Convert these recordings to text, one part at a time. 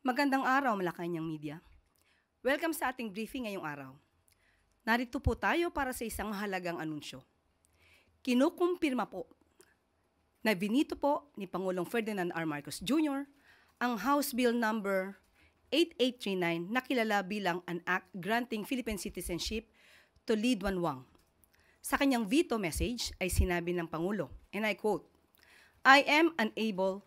Magandang araw, Malacanang Media. Welcome sa ating briefing ngayong araw. Narito po tayo para sa isang mahalagang anunsyo. Kinukumpirma po na binito po ni Pangulong Ferdinand R. Marcos Jr. ang House Bill number 8839 na kilala bilang an act granting Philippine citizenship to Lee Duan Wang. Sa kanyang veto message ay sinabi ng Pangulo, and I quote, "I am unable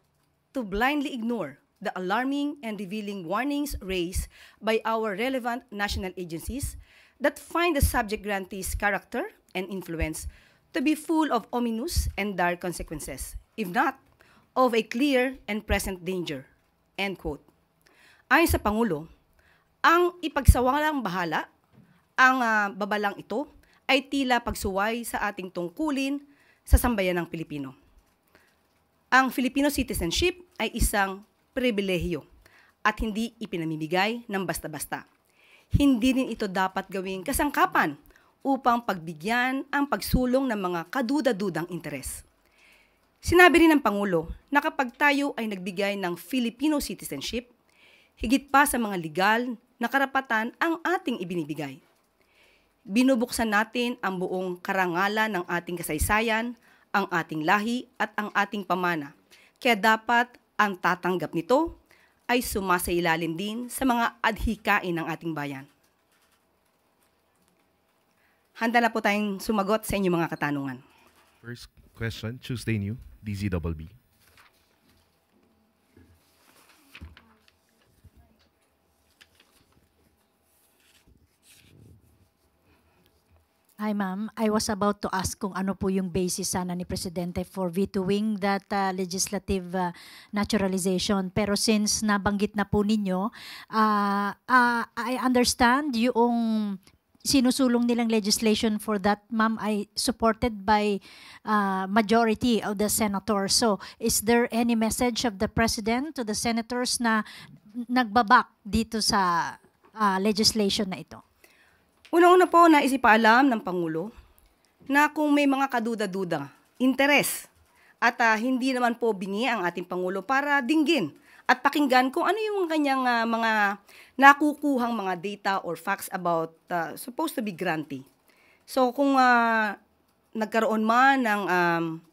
to blindly ignore the alarming and revealing warnings raised by our relevant national agencies that find the subject grantee's character and influence to be full of ominous and dark consequences, if not of a clear and present danger." End quote. Ayon sa Pangulo, ang ipagsawalang bahala, ang babalang ito ay tila pagsuway sa ating tungkulin sa sambayanang Pilipino. Ang Filipino citizenship ay isang pribilehiyo at hindi ipinamimigay ng basta-basta. Hindi rin ito dapat gawing kasangkapan upang pagbigyan ang pagsulong ng mga kaduda-dudang interes. Sinabi rin ng Pangulo na kapag tayo ay nagbigay ng Filipino citizenship, higit pa sa mga legal na karapatan ang ating ibinibigay. Binubuksan natin ang buong karangalan ng ating kasaysayan, ang ating lahi at ang ating pamana. Kaya dapat ang tatanggap nito ay sumasailalim din sa mga adhikain ng ating bayan. Handa na po tayong sumagot sa inyong mga katanungan. First question, Tuesday New, DZBB. Hi ma'am, I was about to ask kung ano po yung basis sana ni Presidente for vetoing that legislative naturalization. Pero since nabanggit na po ninyo, I understand yung sinusulong nilang legislation for that, ma'am, ay supported by majority of the senators. So is there any message of the President to the senators na nagbabak dito sa legislation na ito? Una-una po na isipaalam ng Pangulo na kung may mga kaduda-duda, interes, at hindi naman po bingi ang ating Pangulo para dinggin at pakinggan kung ano yung kanyang mga nakukuhang mga data or facts about supposed to be grantee. So kung nagkaroon man ng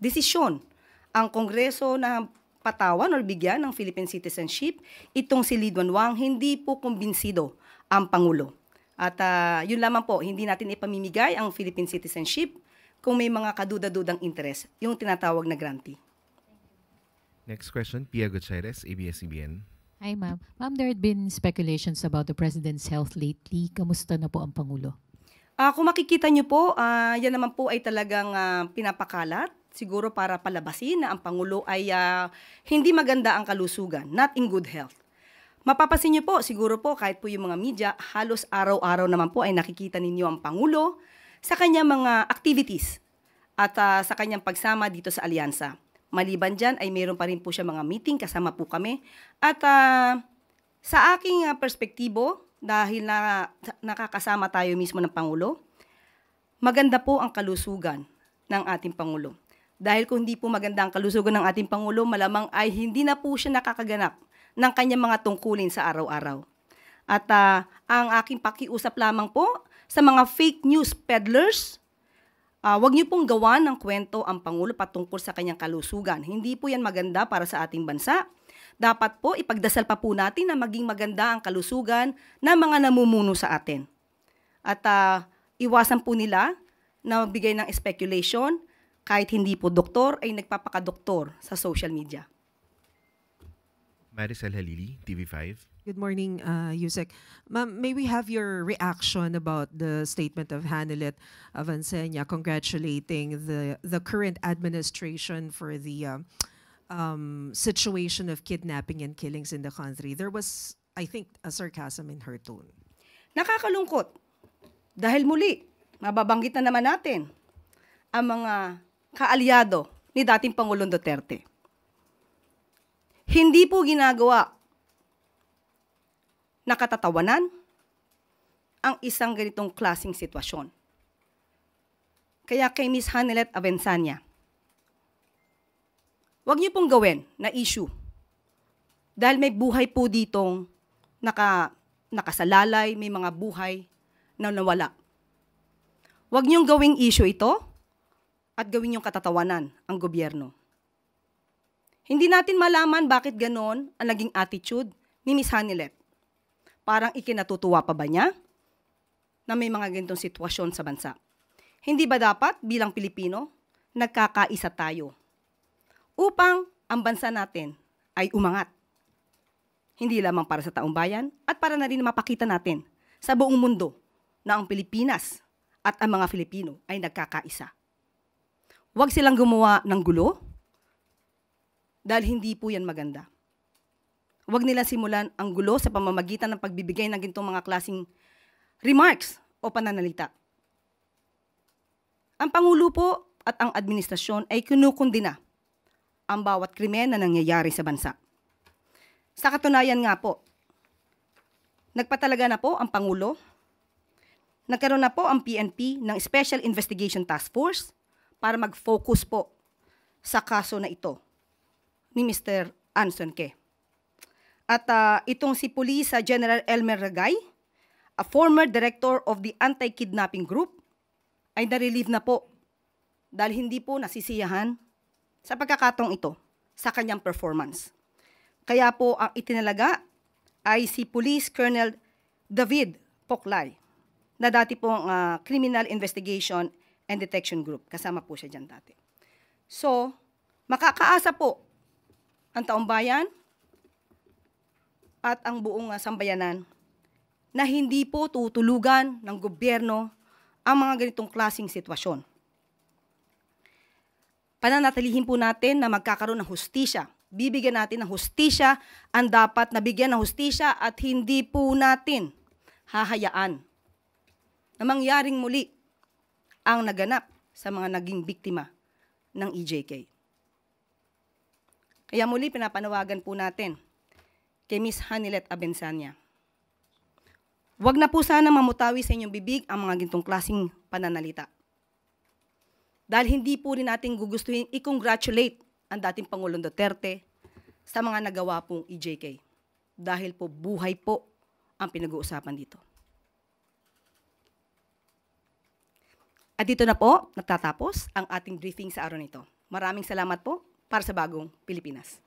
desisyon ang Kongreso na patawan or bigyan ng Philippine citizenship, itong si Lee Duan Wang, hindi po kumbinsido ang Pangulo. At yun lamang po, hindi natin ipamimigay ang Philippine citizenship kung may mga kaduda-dudang interes, yung tinatawag na grantee. Next question, Pia Gutierrez, ABS-CBN. Hi ma'am. Ma'am, there had been speculations about the President's health lately. Kamusta na po ang Pangulo? Kung makikita nyo po, yan naman po ay talagang pinapakalat, siguro para palabasin na ang Pangulo ay hindi maganda ang kalusugan, not in good health. Mapapansin niyo po, siguro po, kahit po yung mga media, halos araw-araw naman po ay nakikita ninyo ang Pangulo sa kanyang mga activities at sa kanyang pagsama dito sa alyansa. Maliban dyan ay mayroon pa rin po siya mga meeting, kasama po kami. At sa aking perspektibo, dahil nakakasama tayo mismo ng Pangulo, maganda po ang kalusugan ng ating Pangulo. Dahil kung hindi po maganda ang kalusugan ng ating Pangulo, malamang ay hindi na po siya nakakaganap ng kanyang mga tungkulin sa araw-araw. At ang aking pakiusap lamang po sa mga fake news peddlers, huwag niyo pong gawan ng kwento ang Pangulo patungkol sa kanyang kalusugan. Hindi po yan maganda para sa ating bansa. Dapat po ipagdasal pa po natin na maging maganda ang kalusugan ng mga namumuno sa atin. At iwasan po nila na magbigay ng speculation kahit hindi po doktor ay nagpapakadoktor sa social media. Maricel Halili, TV5. Good morning, Yusek. Ma'am, may we have your reaction about the statement of Hanelet Avancenia congratulating the current administration for the situation of kidnapping and killings in the country? There was, I think, a sarcasm in her tone. Nakakalungkot. Dahil muli, mababanggit na naman natin ang mga kaalyado ni dating Pangulong Duterte. Hindi po ginagawa na katatawanan ang isang ganitong klaseng sitwasyon. Kaya kay Ms. Hanelet Avancenia, huwag niyo pong gawin na issue Dahil may buhay po ditong nakasalalay, may mga buhay na nawala. Huwag niyong gawing issue ito at gawin niyong katatawanan ang gobyerno. Hindi natin malaman bakit ganon ang naging attitude ni Ms. Hanilet. Parang ikinatutuwa pa ba niya na may mga ganitong sitwasyon sa bansa? Hindi ba dapat bilang Pilipino, nagkakaisa tayo upang ang bansa natin ay umangat? Hindi lamang para sa taong bayan at para na rin mapakita natin sa buong mundo na ang Pilipinas at ang mga Filipino ay nagkakaisa. Huwag silang gumawa ng gulo dahil hindi po yan maganda. Huwag nilang simulan ang gulo sa pamamagitan ng pagbibigay ng ganitong mga klaseng remarks o pananalita. Ang Pangulo po at ang administrasyon ay kinukundina ang bawat krimen na nangyayari sa bansa. Sa katunayan nga po, nagpatalaga na po ang Pangulo, nagkaroon na po ang PNP ng Special Investigation Task Force para mag-focus po sa kaso na ito ni Mr. Anson Ke. At itong si Police General Elmer Ragay, a former director of the Anti-Kidnapping Group, ay na-relieve na po dahil hindi po nasisiyahan sa pagkakataong ito sa kanyang performance. Kaya po ang itinalaga ay si Police Colonel David Poklay, na dati pong Criminal Investigation and Detection Group. Kasama po siya dyan dati. So, makakaasa po ang taong bayan at ang buong sambayanan na hindi po tutulugan ng gobyerno ang mga ganitong klaseng sitwasyon. Pananatilihin po natin na magkakaroon ng hustisya. Bibigyan natin ng hustisya ang dapat nabigyan ng hustisya at hindi po natin hahayaan na mangyaring muli ang naganap sa mga naging biktima ng EJK. Kaya muli pinapanawagan po natin kay Ms. Hanilet Abençania. Huwag na po sana mamutawi sa inyong bibig ang mga gintong klaseng pananalita. Dahil hindi po rin natin gugustuhin i-congratulate ang dating Pangulong Duterte sa mga nagawa pong EJK. Dahil po buhay po ang pinag-uusapan dito. At dito na po natatapos ang ating briefing sa araw nito. Maraming salamat po para sa Bagong Pilipinas.